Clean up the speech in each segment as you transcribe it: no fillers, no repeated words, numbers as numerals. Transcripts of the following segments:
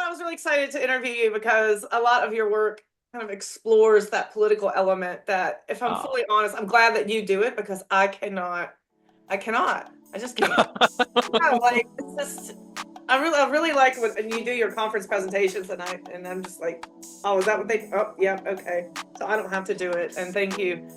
I was really excited to interview you because a lot of your work kind of explores that political element that, if I'm Oh. fully honest, I'm glad that you do it because I cannot. I cannot. I just can't. Yeah, like it's just I really like when you do your conference presentations and I'm just like, oh, is that what they yeah, okay. So I don't have to do it. And thank you.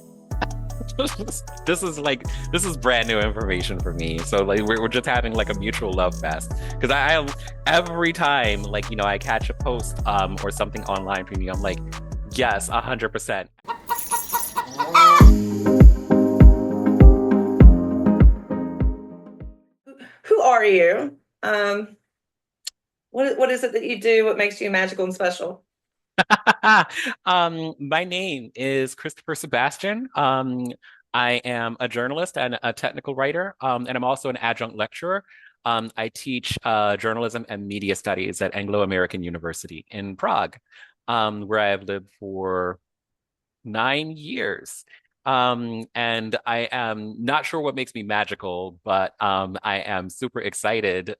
This is brand new information for me. So like we're just having like a mutual love fest because I every time I catch a post or something online from you, I'm like, yes, 100%. Who are you? What is it that you do? What makes you magical and special? My name is Christopher Sebastian. I am a journalist and a technical writer, and I'm also an adjunct lecturer. I teach journalism and media studies at Anglo-American University in Prague, where I have lived for 9 years. And I am not sure what makes me magical, but I am super excited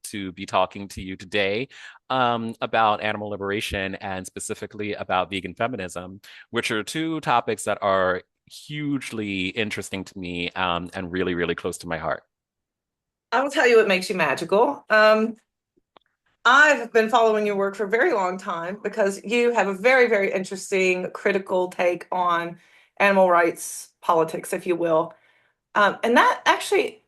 to be talking to you today about animal liberation and specifically about vegan feminism, which are two topics that are hugely interesting to me and really, really close to my heart. I will tell you what makes you magical. I've been following your work for a very long time because you have a very, very interesting critical take on animal rights politics, if you will. And that actually,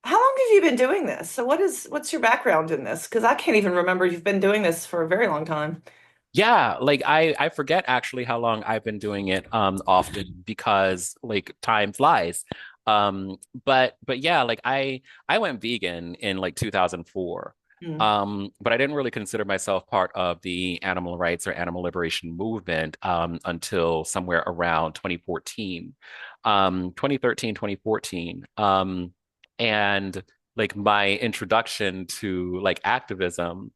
how long have you been doing this? So what's your background in this? Because I can't even remember you've been doing this for a very long time. Yeah, like I forget actually how long I've been doing it often because like time flies. But yeah, like I went vegan in like 2004. Mm. But I didn't really consider myself part of the animal rights or animal liberation movement until somewhere around 2014. 2013, 2014. And like my introduction to like activism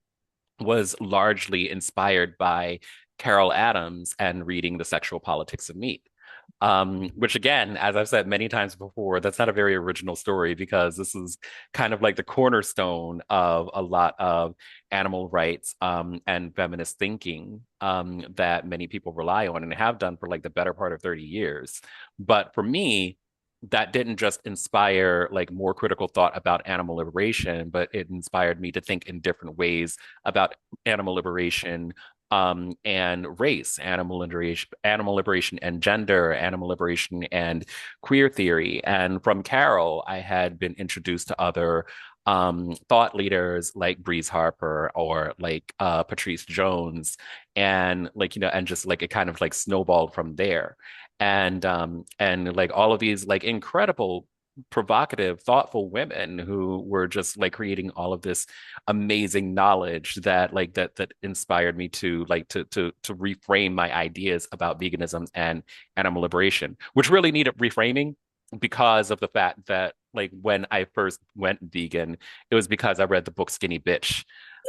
was largely inspired by Carol Adams and reading The Sexual Politics of Meat. Which again, as I've said many times before, that's not a very original story because this is kind of like the cornerstone of a lot of animal rights and feminist thinking that many people rely on and have done for like the better part of 30 years. But for me, that didn't just inspire like more critical thought about animal liberation, but it inspired me to think in different ways about animal liberation and race, animal liberation and gender, animal liberation and queer theory. And from Carol, I had been introduced to other thought leaders like Breeze Harper or like Patrice Jones, and and just like it kind of like snowballed from there. And like all of these like incredible provocative, thoughtful women who were just like creating all of this amazing knowledge that inspired me to to reframe my ideas about veganism and animal liberation, which really needed reframing because of the fact that like when I first went vegan, it was because I read the book Skinny Bitch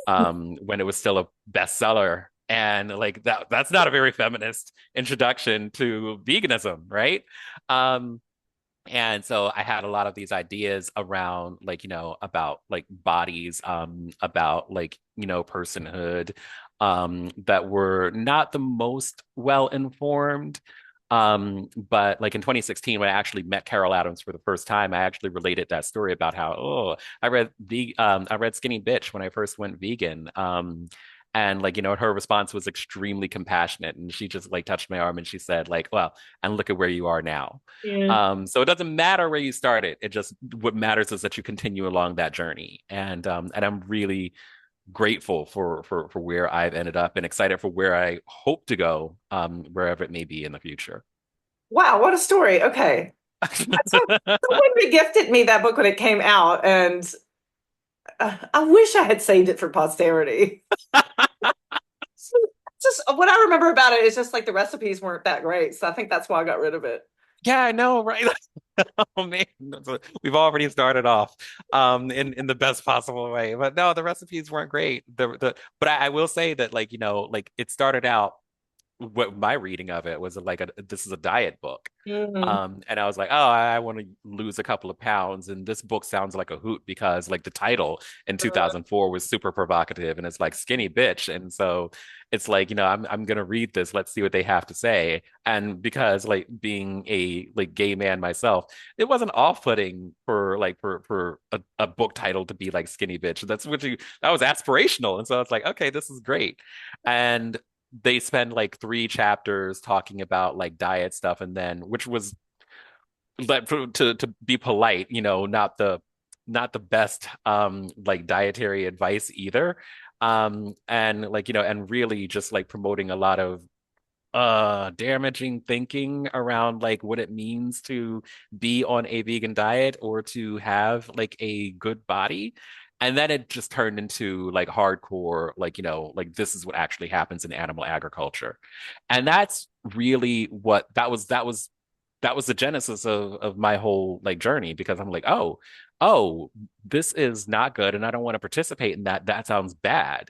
when it was still a bestseller. And like that's not a very feminist introduction to veganism, right? Um, and so I had a lot of these ideas around about like bodies, about personhood, that were not the most well informed. But like in 2016, when I actually met Carol Adams for the first time, I actually related that story about how, oh, I read Skinny Bitch when I first went vegan. And like, her response was extremely compassionate. And she just like touched my arm and she said, like, well, and look at where you are now. Yeah. So it doesn't matter where you started. It just what matters is that you continue along that journey. And I'm really grateful for where I've ended up and excited for where I hope to go, wherever it may be in the future. Wow, what a story. Okay. So somebody gifted me that book when it came out, and I wish I had saved it for posterity. So, just what I remember about it is just like the recipes weren't that great, so I think that's why I got rid of it. Yeah, I know, right? Oh man, we've already started off in the best possible way. But no, the recipes weren't great. The but I will say that like, like it started out what my reading of it was like this is a diet book. Mhm. And I was like, oh, I want to lose a couple of pounds. And this book sounds like a hoot because like the title in 2004 was super provocative and it's like skinny bitch. And so it's like, I'm gonna read this. Let's see what they have to say. And because like being a like gay man myself, it wasn't off-putting for like for a book title to be like skinny bitch. That was aspirational. And so it's like, okay, this is great. And they spend like 3 chapters talking about like diet stuff, and then which was like to be polite, not the best like dietary advice either. And like, and really just like promoting a lot of damaging thinking around like what it means to be on a vegan diet or to have like a good body. And then it just turned into like hardcore, like, like this is what actually happens in animal agriculture. And that's really what that was the genesis of my whole like journey, because I'm like, oh, this is not good and I don't want to participate in that. That sounds bad.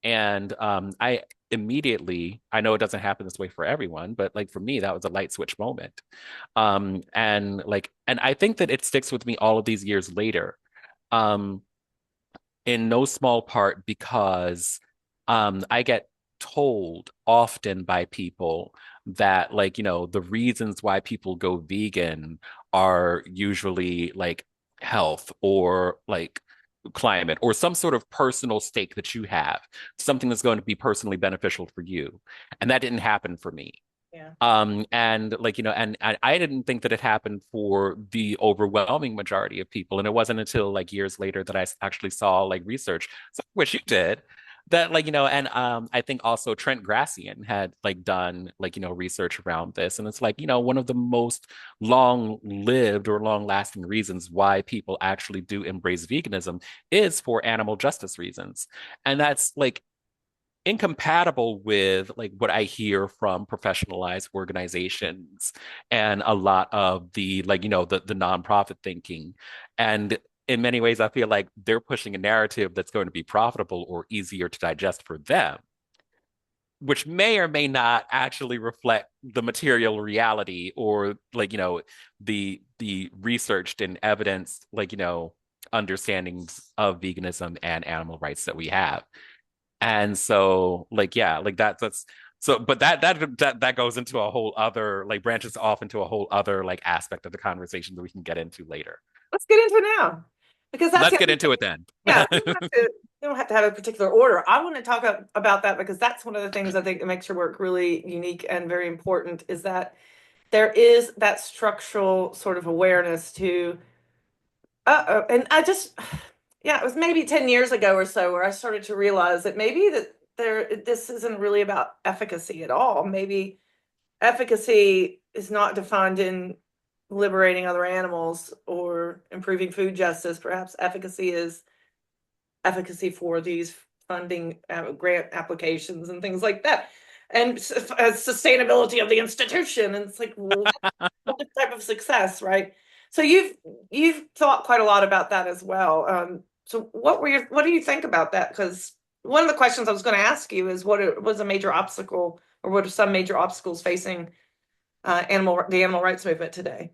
And I immediately, I know it doesn't happen this way for everyone, but like for me, that was a light switch moment. And I think that it sticks with me all of these years later. Um, in no small part because I get told often by people that like, the reasons why people go vegan are usually like health or like climate or some sort of personal stake that you have, something that's going to be personally beneficial for you. And that didn't happen for me. Yeah. And like, and I didn't think that it happened for the overwhelming majority of people. And it wasn't until like years later that I actually saw like research, some of which you did, that like, and I think also Trent Grassian had like done like, research around this. And it's like, one of the most long-lived or long-lasting reasons why people actually do embrace veganism is for animal justice reasons. And that's like incompatible with like what I hear from professionalized organizations and a lot of the like, the nonprofit thinking. And in many ways, I feel like they're pushing a narrative that's going to be profitable or easier to digest for them, which may or may not actually reflect the material reality or like, the researched and evidenced like, understandings of veganism and animal rights that we have. And so, like, yeah, like that's so, but that goes into a whole other, like, branches off into a whole other, like, aspect of the conversation that we can get into later. Let's get into it now because that's Let's the get into it then. yeah. You don't have to have a particular order. I want to talk about that because that's one of the things I think that makes your work really unique and very important is that there is that structural sort of awareness to and I just yeah, it was maybe 10 years ago or so where I started to realize that maybe that this isn't really about efficacy at all. Maybe efficacy is not defined in liberating other animals or improving food justice. Perhaps efficacy is efficacy for these funding grant applications and things like that, and sustainability of the institution. And it's like, well, what type of success, right? So you've thought quite a lot about that as well. So what do you think about that? Because one of the questions I was going to ask you is was a major obstacle, or what are some major obstacles facing the animal rights movement today?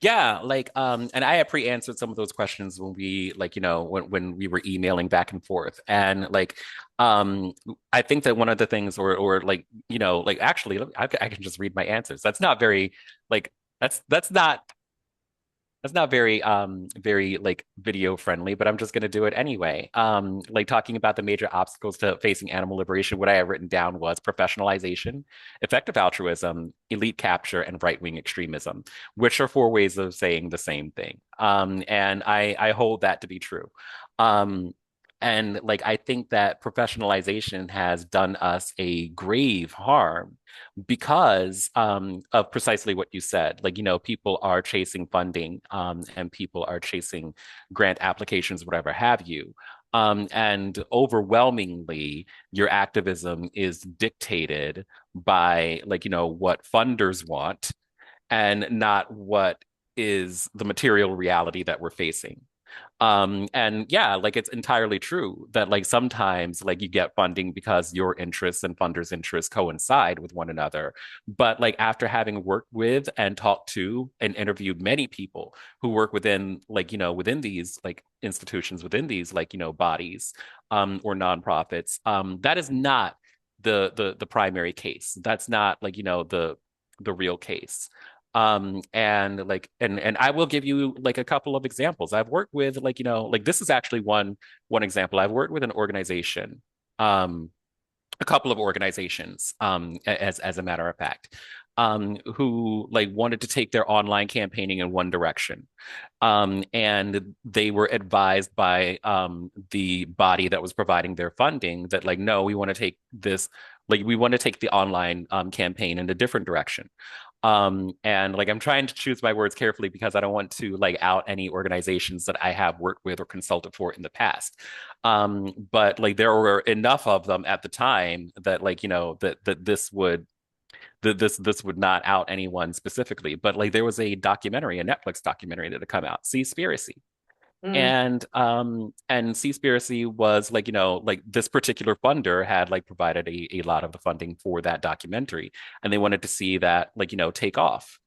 Yeah, like and I had pre-answered some of those questions when we like, when we were emailing back and forth. And like I think that one of the things or like, like actually I can just read my answers. That's not very like that's not very like video friendly, but I'm just going to do it anyway. Like talking about the major obstacles to facing animal liberation, what I have written down was professionalization, effective altruism, elite capture, and right-wing extremism, which are 4 ways of saying the same thing. And I hold that to be true. Um, and like I think that professionalization has done us a grave harm because of precisely what you said. Like, people are chasing funding and people are chasing grant applications, whatever have you. And overwhelmingly, your activism is dictated by, like, what funders want and not what is the material reality that we're facing. And yeah, like it's entirely true that like sometimes like you get funding because your interests and funders' interests coincide with one another. But like after having worked with and talked to and interviewed many people who work within like, within these like institutions, within these like, bodies, or nonprofits, that is not the primary case. That's not like, the real case. And I will give you like a couple of examples. I've worked with like, like this is actually one example. I've worked with an organization, um, a couple of organizations, as a matter of fact, who like wanted to take their online campaigning in one direction. And they were advised by the body that was providing their funding that like, no, we want to take this, like we want to take the online campaign in a different direction. And like I'm trying to choose my words carefully because I don't want to like out any organizations that I have worked with or consulted for in the past. But like there were enough of them at the time that like, that this would not out anyone specifically. But like there was a documentary, a Netflix documentary that had come out, Seaspiracy. Mm, And Seaspiracy was like, like this particular funder had like provided a lot of the funding for that documentary, and they wanted to see that like, take off.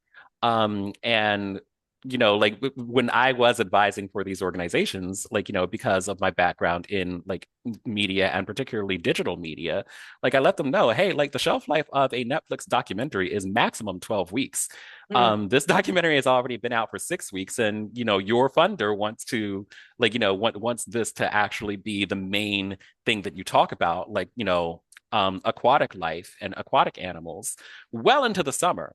And like when I was advising for these organizations, like, because of my background in like media and particularly digital media, like I let them know, hey, like the shelf life of a Netflix documentary is maximum 12 weeks. mm, This documentary has already been out for 6 weeks, and your funder wants to like, wants this to actually be the main thing that you talk about, like, aquatic life and aquatic animals well into the summer.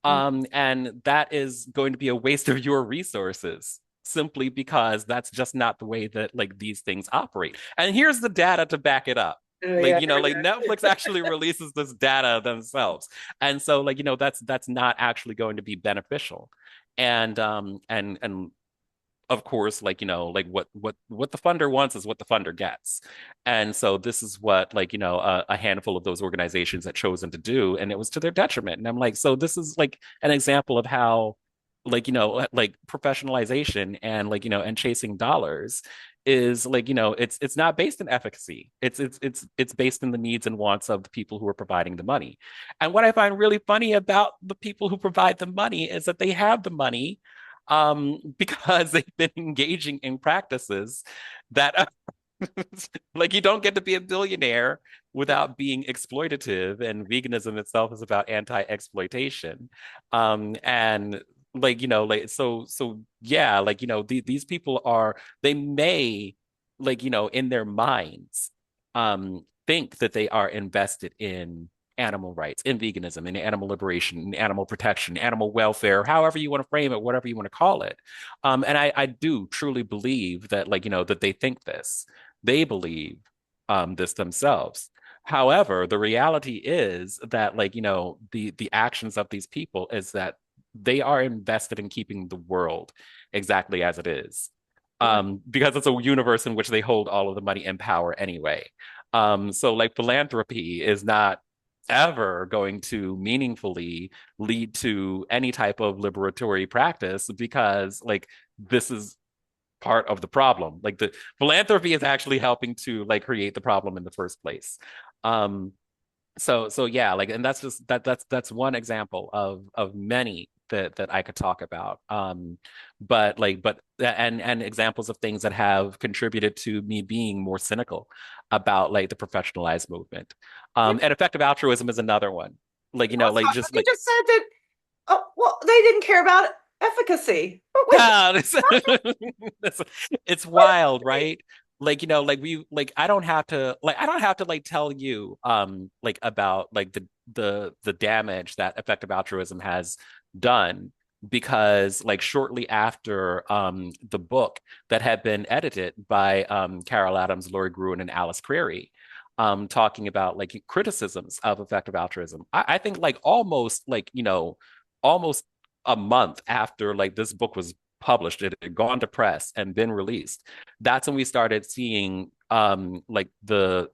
mm. And that is going to be a waste of your resources simply because that's just not the way that like these things operate. And here's the data to back it up. Like, Yeah, like Netflix actually releases this data themselves. And so like, that's not actually going to be beneficial. And of course, like, like what the funder wants is what the funder gets. And so this is what like, a handful of those organizations had chosen to do, and it was to their detriment. And I'm like, so this is like an example of how like, like professionalization and like, and chasing dollars is like, it's not based in efficacy. It's based in the needs and wants of the people who are providing the money. And what I find really funny about the people who provide the money is that they have the money because they've been engaging in practices that like you don't get to be a billionaire without being exploitative, and veganism itself is about anti-exploitation. And like, like so yeah, like, these people are, they may like, in their minds think that they are invested in animal rights, in veganism, in animal liberation, in animal protection, animal welfare, however you want to frame it, whatever you want to call it. And I do truly believe that like, that they think this. They believe this themselves. However, the reality is that like, the actions of these people is that they are invested in keeping the world exactly as it is. Right. Because it's a universe in which they hold all of the money and power anyway. So like philanthropy is not ever going to meaningfully lead to any type of liberatory practice because like this is part of the problem. Like the philanthropy is actually helping to like create the problem in the first place. Um, so yeah, like, and that's just that's one example of many that I could talk about. And examples of things that have contributed to me being more cynical about like the professionalized movement. Yeah. And effective altruism is another one. Like, Well, like but just you like just said that, oh, well, they didn't care about efficacy. But wait, it's, it's wild, right? Like, like like I don't have to like tell you like about like the damage that effective altruism has done, because like shortly after the book that had been edited by Carol Adams, Laurie Gruen, and Alice Creary, talking about like criticisms of effective altruism. I think like almost like, almost a month after like this book was published, it had gone to press and been released. That's when we started seeing like the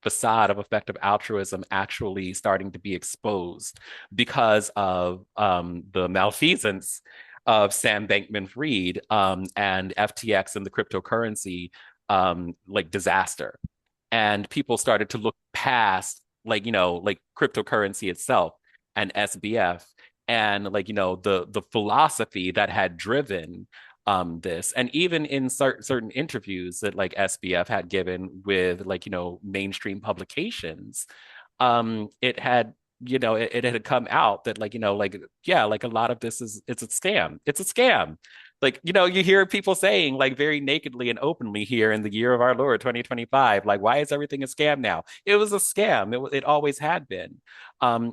facade of effective altruism actually starting to be exposed because of the malfeasance of Sam Bankman-Fried and FTX and the cryptocurrency like disaster. And people started to look past like cryptocurrency itself and SBF and the philosophy that had driven this. And even in certain interviews that like SBF had given with mainstream publications, it had it had come out that yeah, like a lot of this is it's a scam. It's a scam. You hear people saying like very nakedly and openly here in the year of our Lord 2025, like, why is everything a scam now? It was a scam. It always had been,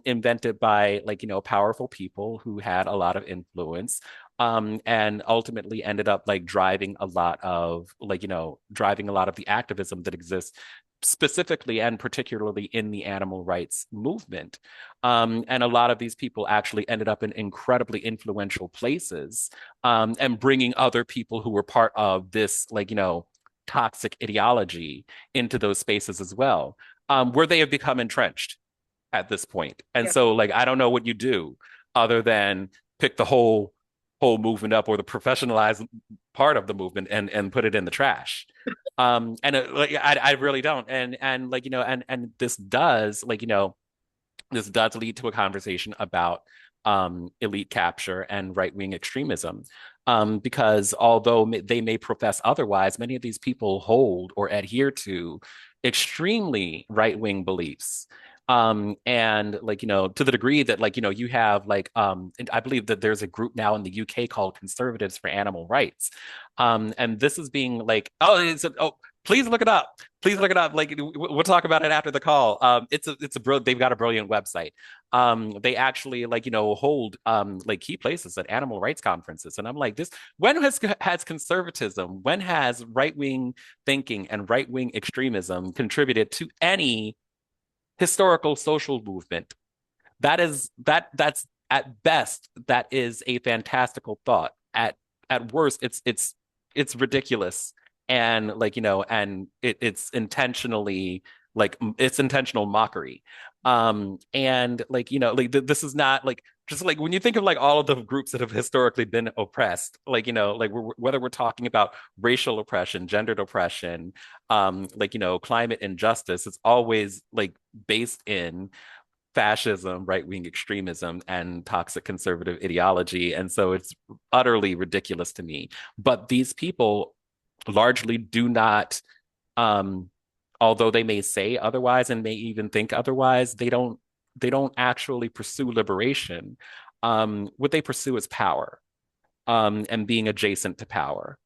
invented by powerful people who had a lot of influence, and ultimately ended up like driving a lot of the activism that exists specifically and particularly in the animal rights movement. And a lot of these people actually ended up in incredibly influential places, and bringing other people who were part of this, toxic ideology into those spaces as well, where they have become entrenched at this point. And Yeah. so, I don't know what you do other than pick the whole movement up or the professionalized part of the movement and put it in the trash. And I really don't. And and this does lead to a conversation about elite capture and right-wing extremism. Because although they may profess otherwise, many of these people hold or adhere to extremely right-wing beliefs. And to the degree that you have and I believe that there's a group now in the UK called Conservatives for Animal Rights. And this is being please look it up. Please look it up. We'll talk about it after the call. They've got a brilliant website. They actually hold key places at animal rights conferences. And I'm like, when has conservatism, when has right-wing thinking and right-wing extremism contributed to any historical social movement? That's at best, that is a fantastical thought. At worst, it's ridiculous, and it's intentionally it's intentional mockery. And this is not just when you think of all of the groups that have historically been oppressed, whether we're talking about racial oppression, gendered oppression, climate injustice, it's always based in fascism, right-wing extremism, and toxic conservative ideology. And so it's utterly ridiculous to me. But these people largely do not, although they may say otherwise and may even think otherwise, they don't actually pursue liberation. What they pursue is power, and being adjacent to power.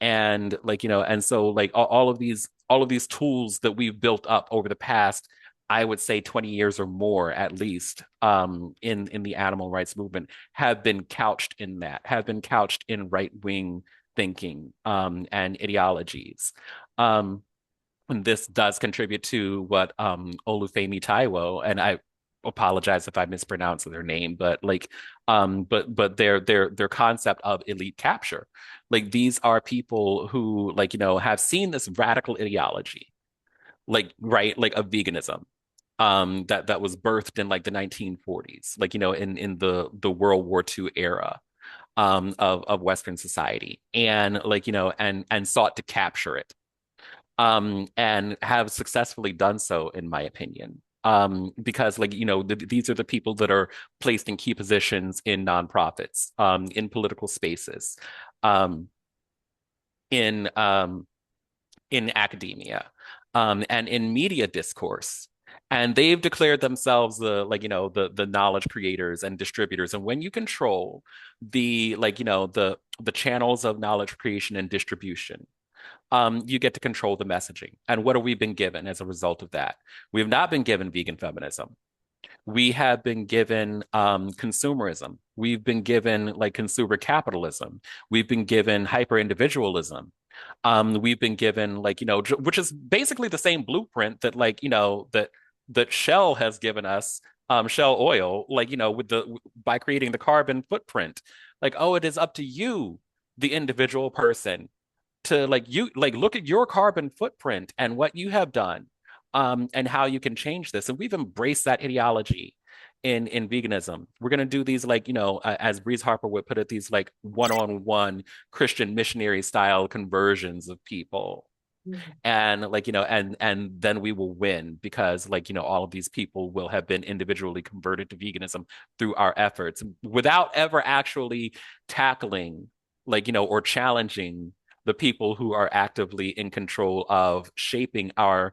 And and so all of these tools that we've built up over the past, I would say 20 years or more at least, in the animal rights movement, have been couched in right-wing thinking, and ideologies. And this does contribute to what Olufemi Taiwo, and I apologize if I mispronounce their name, but their concept of elite capture. These are people who have seen this radical ideology, of veganism, that was birthed in the 1940s, in the World War II era, of Western society, and and sought to capture it, and have successfully done so, in my opinion. Because these are the people that are placed in key positions in nonprofits, in political spaces, um, in um, in academia, and in media discourse. And they've declared themselves the knowledge creators and distributors. And when you control the channels of knowledge creation and distribution, you get to control the messaging. And what have we been given as a result of that? We have not been given vegan feminism. We have been given consumerism. We've been given consumer capitalism. We've been given hyper individualism. We've been given which is basically the same blueprint that that Shell has given us, Shell Oil, with the by creating the carbon footprint. Oh, it is up to you, the individual person, to look at your carbon footprint and what you have done, and how you can change this. And we've embraced that ideology. in veganism. We're going to do these like, as Breeze Harper would put it, these like one-on-one Christian missionary style conversions of people. Mm. And like, and then we will win because like, all of these people will have been individually converted to veganism through our efforts without ever actually tackling like, or challenging the people who are actively in control of shaping our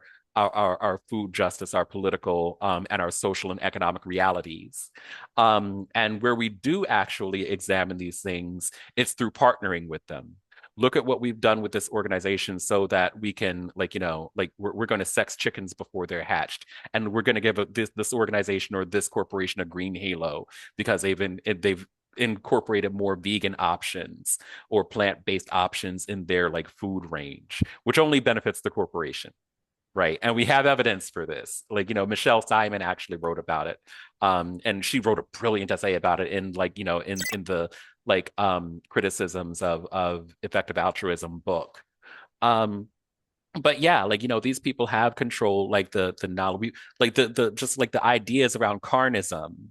food justice, our political and our social and economic realities. And where we do actually examine these things, it's through partnering with them. Look at what we've done with this organization so that we can like, like we're going to sex chickens before they're hatched, and we're going to give this organization or this corporation a green halo because they've incorporated more vegan options or plant-based options in their like food range, which only benefits the corporation. Right. And we have evidence for this. Like, Michelle Simon actually wrote about it. And she wrote a brilliant essay about it in like, in the like criticisms of effective altruism book. Um, but yeah, like these people have control, like the knowledge, like the just like the ideas around carnism,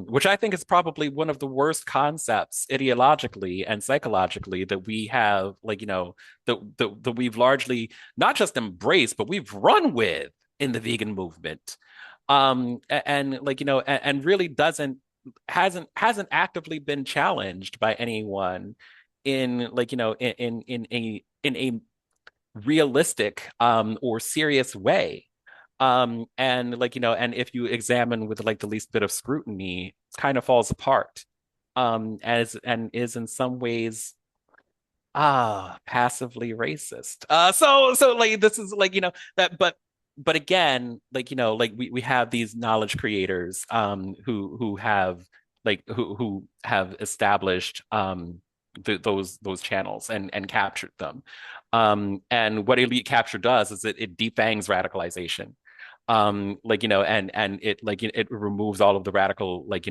which I think is probably one of the worst concepts ideologically and psychologically that we have, like that we've largely not just embraced, but we've run with in the vegan movement, and like and really doesn't hasn't actively been challenged by anyone in like in a realistic or serious way. And like, and if you examine with like the least bit of scrutiny, it kind of falls apart. As and is in some ways passively racist. So like this is like, that but again, like, like we have these knowledge creators who have like who have established those channels and captured them. And what elite capture does is it defangs radicalization. Like, and it like it removes all of the radical, like,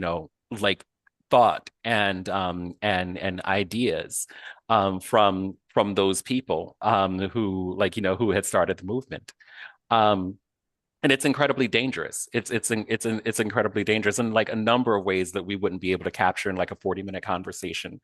like thought and ideas from those people who like, who had started the movement. Um, and it's incredibly dangerous. It's incredibly dangerous in like a number of ways that we wouldn't be able to capture in like a 40-minute conversation.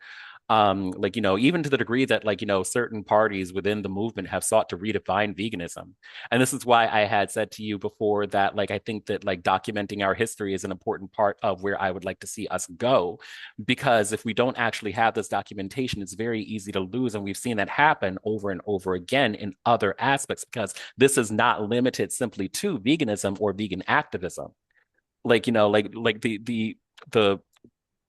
Like, even to the degree that like, certain parties within the movement have sought to redefine veganism. And this is why I had said to you before that like I think that like documenting our history is an important part of where I would like to see us go. Because if we don't actually have this documentation, it's very easy to lose. And we've seen that happen over and over again in other aspects because this is not limited simply to veganism or vegan activism. Like, like the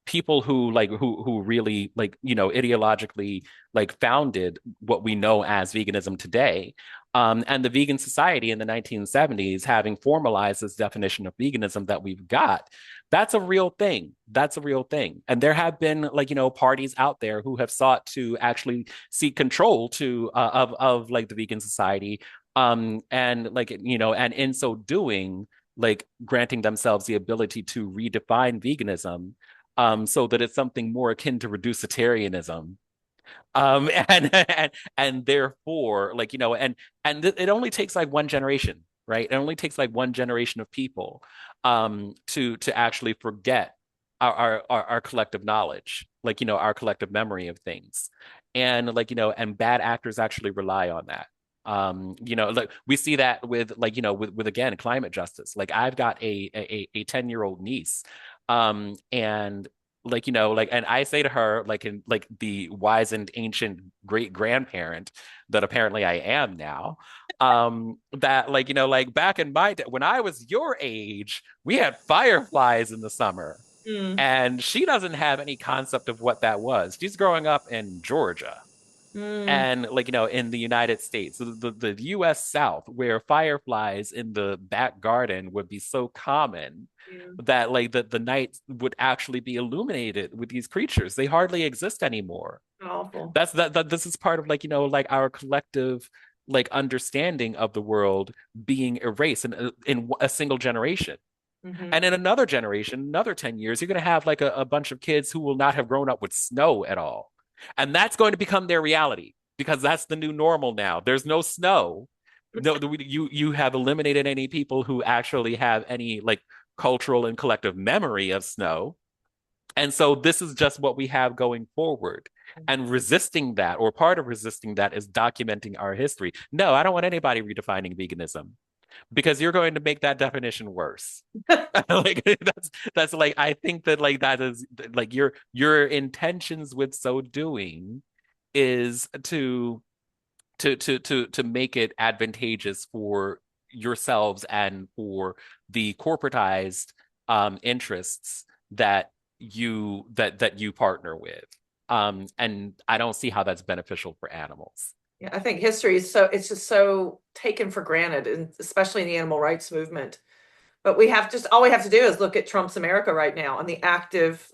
people who like who really like, ideologically like founded what we know as veganism today, and the vegan society in the 1970s having formalized this definition of veganism that we've got. That's a real thing. That's a real thing. And there have been like, parties out there who have sought to actually seek control to of like the vegan society, and like, and in so doing like granting themselves the ability to redefine veganism, so that it's something more akin to reducitarianism. And therefore, like, it only takes like one generation, right? It only takes like one generation of people to actually forget our collective knowledge, like, our collective memory of things. And like, and bad actors actually rely on that. Like we see that with like, with again climate justice. Like I've got a 10-year-old niece, and like, like, and I say to her like in like the wise and ancient great grandparent that apparently I am now, that like, like back in my day when I was your age, we had fireflies in the summer. Mm. And she doesn't have any concept of what that was. She's growing up in Georgia Mm. and like, in the United States, the US South, where fireflies in the back garden would be so common Yeah. that like the night would actually be illuminated with these creatures. They hardly exist anymore. Awful. That this is part of like, like our collective like understanding of the world being erased in a single generation. Hmm. And in another generation, another 10 years, you're going to have like a bunch of kids who will not have grown up with snow at all. And that's going to become their reality because that's the new normal now. There's no snow. No, you have eliminated any people who actually have any like cultural and collective memory of snow. And so this is just what we have going forward. And resisting that, or part of resisting that, is documenting our history. No, I don't want anybody redefining veganism because you're going to make that definition worse. Like that's like I think that like that is like your intentions with so doing is to make it advantageous for yourselves and for the corporatized interests that you partner with. And I don't see how that's beneficial for animals. Yeah, I think history is so it's just so taken for granted, and especially in the animal rights movement. But we have just all we have to do is look at Trump's America right now and the active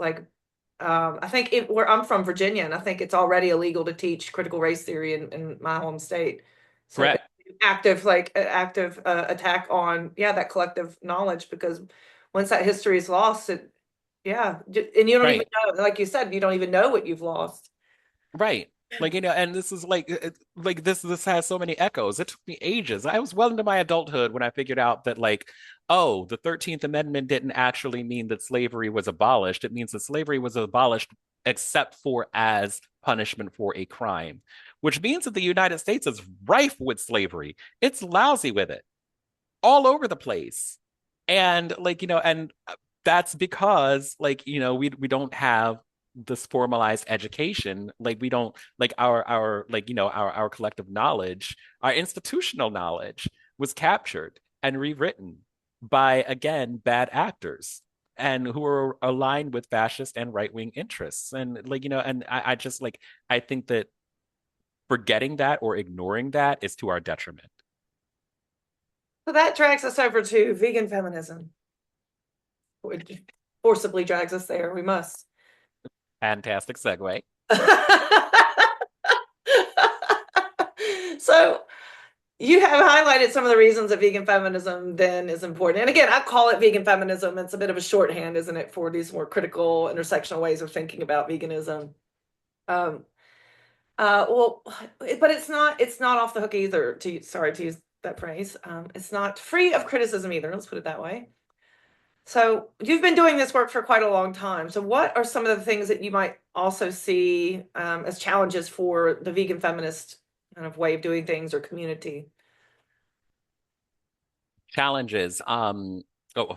I think where I'm from, Virginia, and I think it's already illegal to teach critical race theory in my home state. So Correct. it's active active attack on that collective knowledge because once that history is lost, and you don't even Right. know, like you said, you don't even know what you've lost. Right. Like, and this is like this has so many echoes. It took me ages. I was well into my adulthood when I figured out that like, oh, the 13th Amendment didn't actually mean that slavery was abolished. It means that slavery was abolished except for as punishment for a crime, which means that the United States is rife with slavery. It's lousy with it all over the place. And like, and that's because like, we don't have this formalized education. Like we don't like our like, our collective knowledge, our institutional knowledge was captured and rewritten by again bad actors and who are aligned with fascist and right-wing interests. And like, and I just like I think that forgetting that or ignoring that is to our detriment. So that drags us over to vegan feminism. It forcibly drags us there. We must. Fantastic segue. So you have highlighted some of the reasons that vegan feminism then is important. And again, I call it vegan feminism. It's a bit of a shorthand, isn't it, for these more critical intersectional ways of thinking about veganism. Um, well, but it's not off the hook either. Sorry to use that phrase. It's not free of criticism either. Let's put it that way. So you've been doing this work for quite a long time. So what are some of the things that you might also see as challenges for the vegan feminist kind of way of doing things or community? Challenges. Oh,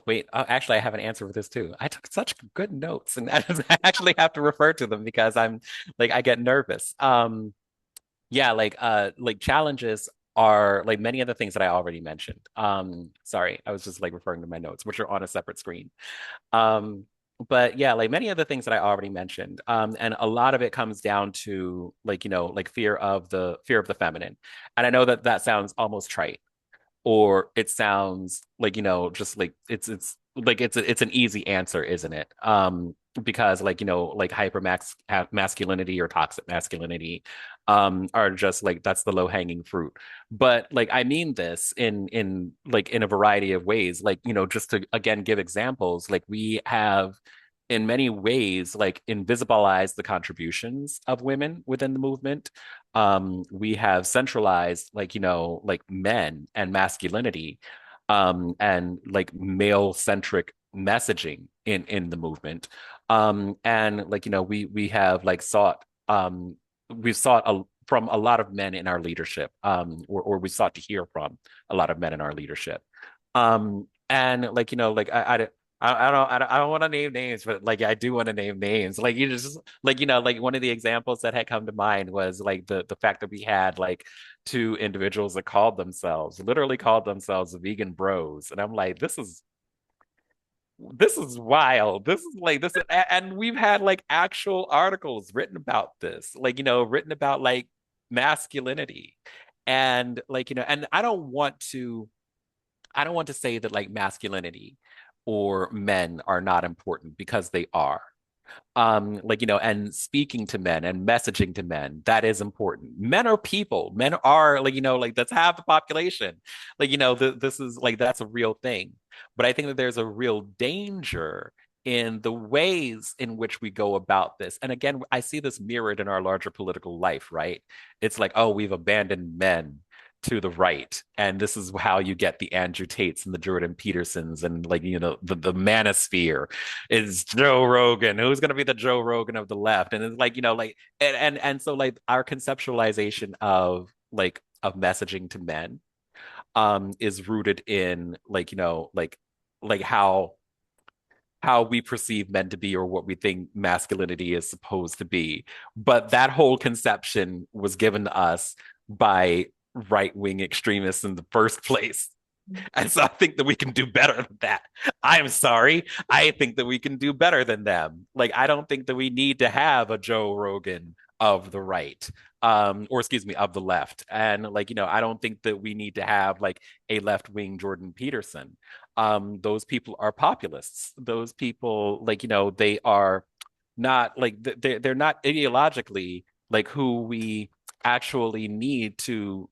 wait. Actually, I have an answer for this too. I took such good notes, and I actually have to refer to them because I'm like I get nervous. Yeah, like challenges are like many of the things that I already mentioned. Sorry, I was just like referring to my notes, which are on a separate screen. Um, but yeah, like many of the things that I already mentioned. And a lot of it comes down to like, like fear of the feminine. And I know that that sounds almost trite or it sounds like just like it's like it's an easy answer, isn't it? Because like like masculinity or toxic masculinity are just like that's the low hanging fruit. But like I mean this in like in a variety of ways, like just to again give examples, like we have in many ways like invisibilized the contributions of women within the movement. We have centralized like like men and masculinity and like male centric messaging in the movement. And like we have like we've sought from a lot of men in our leadership, or we sought to hear from a lot of men in our leadership. And like like I don't want to name names, but like I do want to name names. Like you just like like one of the examples that had come to mind was like the fact that we had like two individuals that literally called themselves vegan bros, and I'm like, this is wild. This is like this, and we've had like actual articles written about this, like written about like masculinity, and like and I don't want to say that like masculinity or men are not important because they are. Like and speaking to men and messaging to men, that is important. Men are people. Men are like like that's half the population. Like this is like that's a real thing. But I think that there's a real danger in the ways in which we go about this. And again, I see this mirrored in our larger political life, right? It's like, oh, we've abandoned men to the right. And this is how you get the Andrew Tates and the Jordan Petersons and like, the manosphere is Joe Rogan. Who's going to be the Joe Rogan of the left? And it's like, and so like our conceptualization of messaging to men is rooted in like, like how we perceive men to be or what we think masculinity is supposed to be. But that whole conception was given to us by right-wing extremists in the first place. And so I think that we can do better than that. I'm sorry. I think that we can do better than them. Like, I don't think that we need to have a Joe Rogan of the right, or excuse me, of the left. And like, I don't think that we need to have like a left-wing Jordan Peterson. Those people are populists. Those people, like, they are not like they're not ideologically like who we actually need to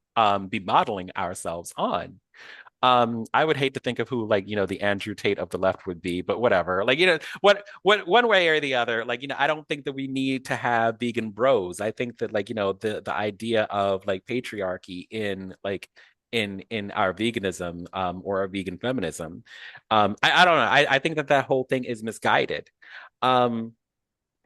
be modeling ourselves on. I would hate to think of who like, the Andrew Tate of the left would be, but whatever. Like, what one way or the other, like, I don't think that we need to have vegan bros. I think that like, the idea of like patriarchy in like in our veganism or our vegan feminism, I don't know. I think that that whole thing is misguided. Um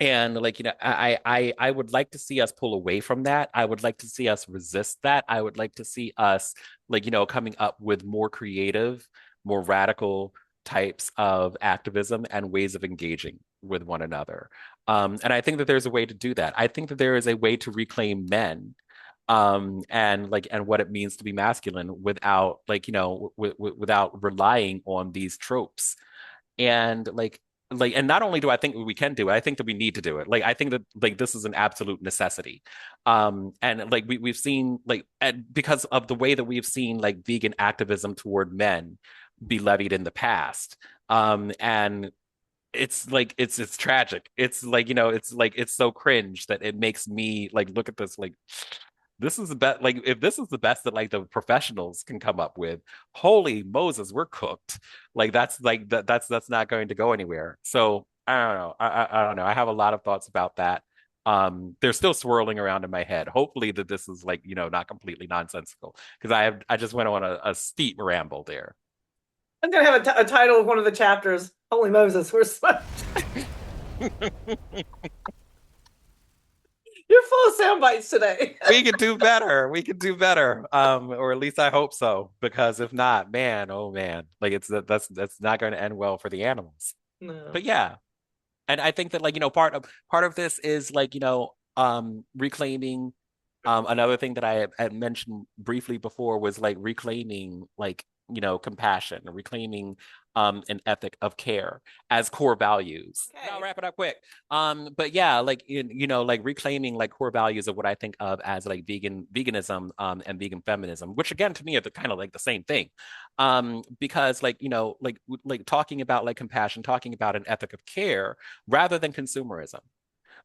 and like, I would like to see us pull away from that. I would like to see us resist that. I would like to see us like, coming up with more creative, more radical types of activism and ways of engaging with one another. And I think that there's a way to do that. I think that there is a way to reclaim men and like and what it means to be masculine without like, without relying on these tropes and and not only do I think we can do it, I think that we need to do it. Like I think that like this is an absolute necessity. And like we've seen like and because of the way that we've seen like vegan activism toward men be levied in the past. And it's like it's tragic. It's like, it's like it's so cringe that it makes me like look at this like this is the best. Like, if this is the best that like the professionals can come up with, holy Moses, we're cooked. Like, that's like that's not going to go anywhere. So I don't know. I don't know. I have a lot of thoughts about that. They're still swirling around in my head. Hopefully that this is like, not completely nonsensical because I just went on a steep ramble there. I'm gonna have a title of one of the chapters. Holy Moses, we're so you're full of sound bites today. We could do better. We could do better. Or at least I hope so. Because if not, man, oh man, like that's not going to end well for the animals. No. But yeah, and I think that like, part of this is like, reclaiming another thing that I had mentioned briefly before was like reclaiming like, compassion, reclaiming an ethic of care as core values. And I'll Okay. wrap it up quick. But yeah, like like reclaiming like core values of what I think of as like veganism and vegan feminism, which again to me are the kind of like the same thing. Because like, like talking about like compassion, talking about an ethic of care rather than consumerism.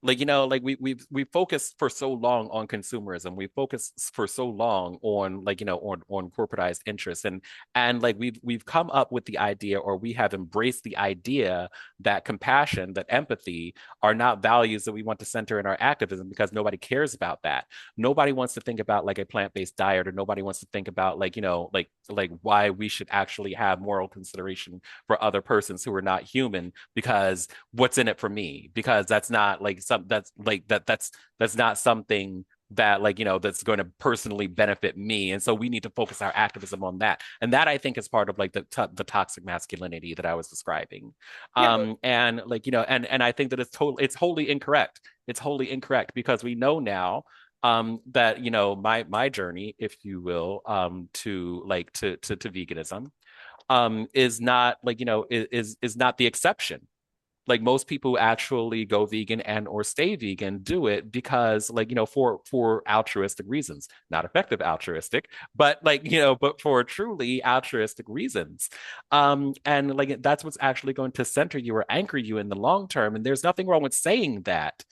Like, like we focused for so long on consumerism. We focused for so long on like, on corporatized interests. And like we've come up with the idea, or we have embraced the idea that compassion, that empathy are not values that we want to center in our activism because nobody cares about that. Nobody wants to think about like a plant-based diet, or nobody wants to think about like, like why we should actually have moral consideration for other persons who are not human, because what's in it for me? Because that's not like that's like that's not something that like, that's going to personally benefit me. And so we need to focus our activism on that. And that I think is part of like the toxic masculinity that I was describing. Yeah. And like, and I think that it's wholly incorrect. It's wholly incorrect because we know now that, my journey, if you will, to like to veganism is not like, is not the exception. Like most people who actually go vegan and or stay vegan do it because like, for altruistic reasons, not effective altruistic, but like, but for truly altruistic reasons. And like that's what's actually going to center you or anchor you in the long term. And there's nothing wrong with saying that,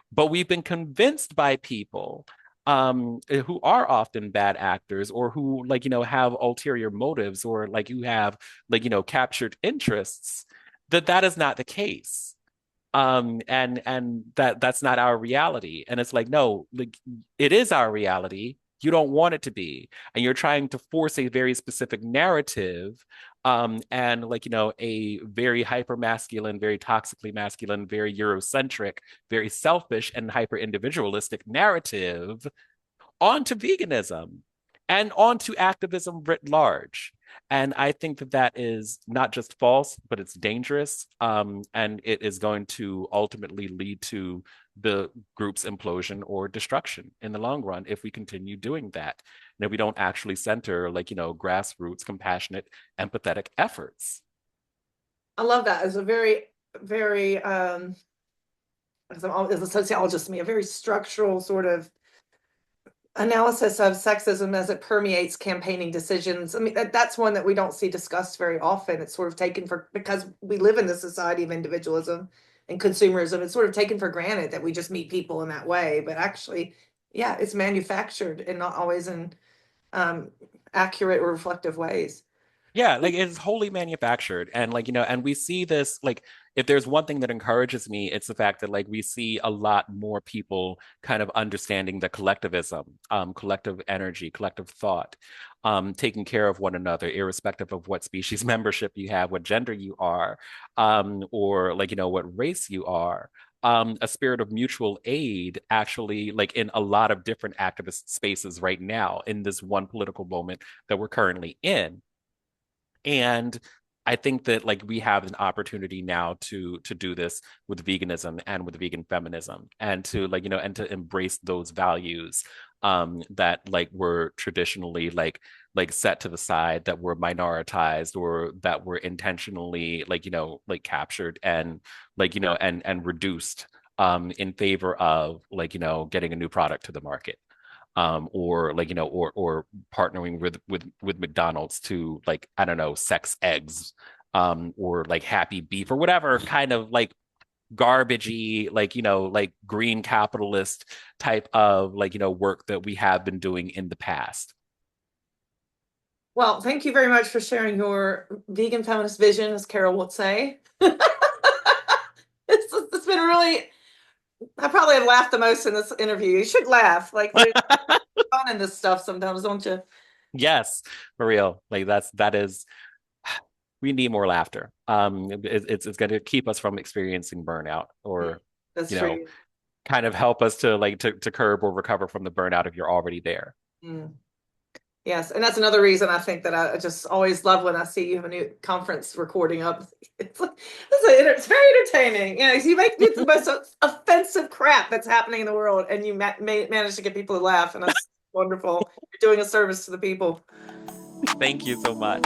but we've been convinced by people who are often bad actors, or who like, have ulterior motives, or like who have like, captured interests, that that is not the case. And that's not our reality. And it's like, no, like it is our reality. You don't want it to be. And you're trying to force a very specific narrative, and like, a very hyper masculine, very toxically masculine, very Eurocentric, very selfish and hyper individualistic narrative onto veganism and onto activism writ large. And I think that that is not just false, but it's dangerous. And it is going to ultimately lead to the group's implosion or destruction in the long run if we continue doing that. And if we don't actually center, like, grassroots, compassionate, empathetic efforts. I love that. It's a very, very, as a sociologist to me, a very structural sort of analysis of sexism as it permeates campaigning decisions. I mean, that's one that we don't see discussed very often. It's sort of taken for, because we live in the society of individualism and consumerism, it's sort of taken for granted that we just meet people in that way. But actually, yeah, it's manufactured and not always in um, accurate or reflective ways. Yeah, like it's wholly manufactured. And like, and we see this, like, if there's one thing that encourages me, it's the fact that like we see a lot more people kind of understanding the collectivism, collective energy, collective thought, taking care of one another, irrespective of what species membership you have, what gender you are, or like, what race you are. A spirit of mutual aid actually like in a lot of different activist spaces right now in this one political moment that we're currently in. And I think that like we have an opportunity now to do this with veganism and with vegan feminism and to like, and to embrace those values that like were traditionally like set to the side, that were minoritized or that were intentionally like, like captured and like, and reduced in favor of like, getting a new product to the market, or like, or partnering with McDonald's to like, I don't know, sex eggs, or like happy beef or whatever kind of like garbagey, like, like green capitalist type of like, work that we have been doing in the past. Well, thank you very much for sharing your vegan feminist vision, as Carol would say. It's been really, I probably have laughed the most in this interview. You should laugh. Like we're fun in this stuff sometimes, don't you? Yes, for real. Like that is, we need more laughter. It's going to keep us from experiencing burnout Mm, or, that's you know, true. kind of help us to like to curb or recover from the burnout if you're already there. Mm. Yes, and that's another reason I think that I just always love when I see you have a new conference recording up. It's like, it's very entertaining. You know, you make the most offensive crap that's happening in the world, and you manage to get people to laugh, and that's wonderful. You're doing a service to the people. Thank you so much.